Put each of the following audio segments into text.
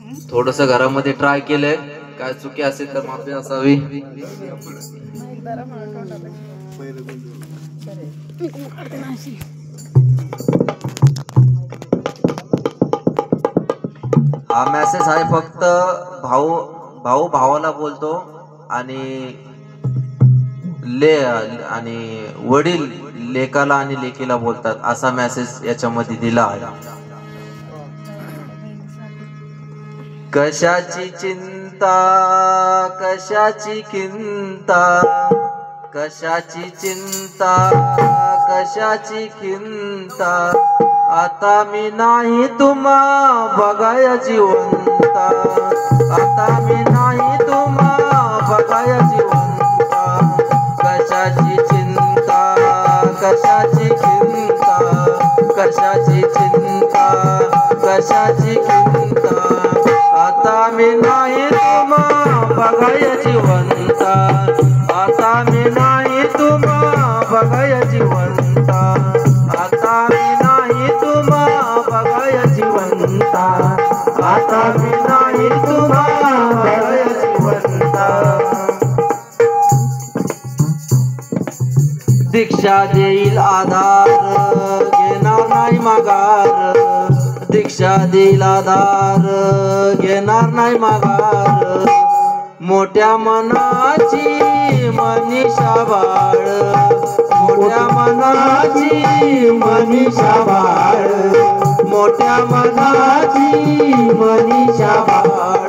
थोडस घरामध्ये ट्राय केलंय, काय चुकी असेल तर माफी असावी. हा मेसेज आहे फक्त भाऊ भाऊ भावाला बोलतो आणि वडील लेकाला आणि लेकीला बोलतात, असा मेसेज याच्यामध्ये दिला आहे. कशाची चिंता कशाची खिंता, कशाची चिंता कशाची खिंता, आता मी नाही तुम्हा बघाया जिवंता, आता मी नाही तुम्हा बघाया जिवंता. कशाची चिंता कशाची खिंता, कशाची चिंता कशाची खिंता, आता मी नाही तुम्हा बघाया जिवंता, आता मी नाही तुम्हा बघाया जिवंता, आता मी नाही तुम्हा बघाया जिवंता, आता मी नाही तुम्हा बघाया जिवंता. दीक्षा देईल आधार घेणार नाही माघार, दीक्षा देईल आधार घेणार नाही माघार. मोठ्या मनाची मनीषा बाळ, मोठ्या मनाची मनीषा बाळ, मोठ्या मनाची मनीषा बाळ.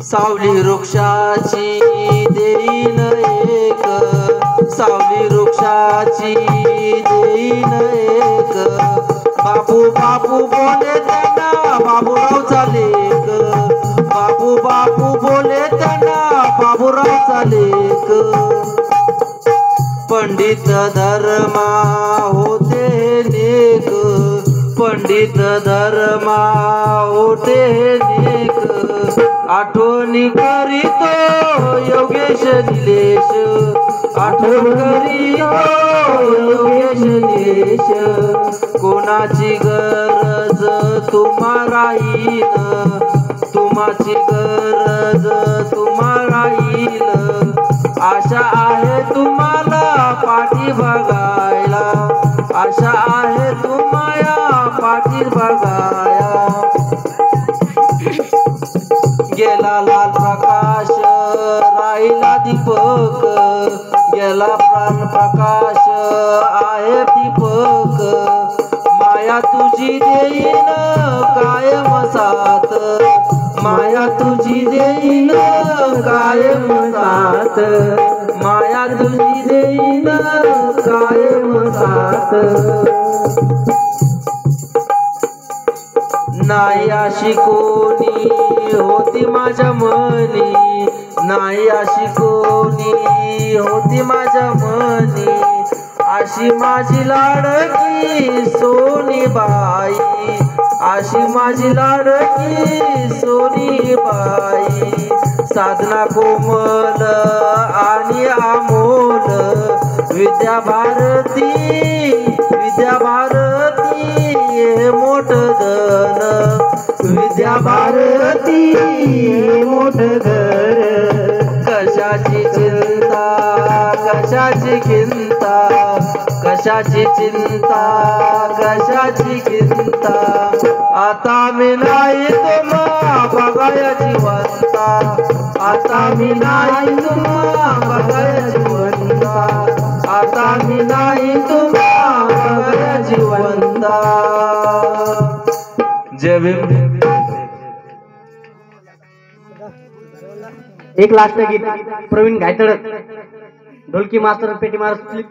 सावली वृक्षाची देईन एक, सावली वृक्षाची देईन एक. बाबू बाबू बोले त्यांना बाबूरावचा लेक, बाबू बाबू बोले त्यांना बाबूरावचा लेक. पंडित धर्मा होते नेक, पंडित धर्मा होते नेक. आठवणी करीतो योगेश निलेश, आठवण करीतो योगेश निलेश. कोणाची गरज तुम्हा राहील, तुम्हाची गरज तुम्हा राहील. आशा आहे तुम्हाला पाठी बघायला, आशा आहे तुम्हाला पाठी बघाया. गेला लाल प्रकाश राहिला दीपक, गेला प्राण प्रकाश आहे दीपक. माया तुझी देईन कायम साथ, माया तुझी देईन कायम साथ, माया तुझी देईन कायम साथ. नाही अशी कोणी होती माझ्या मनी, नाही अशी कोणी होती माझ्या मनी. अशी माझी लाडकी सोनी बाई, अशी माझी लाडकी सोनी बाई. साधना कोमल आणि अमोल, विद्या भारती विद्या भारती हे मोठं धन, विद्या भारती मोठं घर. कशाची चिंता कशाची खिंता, कशाची चिंता कशाची खिंता, आता मी नाही तुम्हा बघाया जिवंता, आता मी नाही तुम्हा बघाया जिवंता, आता मी नाही तुम्हा बघाया जिवंता. जय भीम. एक लास्ट गीत प्रवीण गायतड, ढोलकी मास्तर पेटी मास्तर.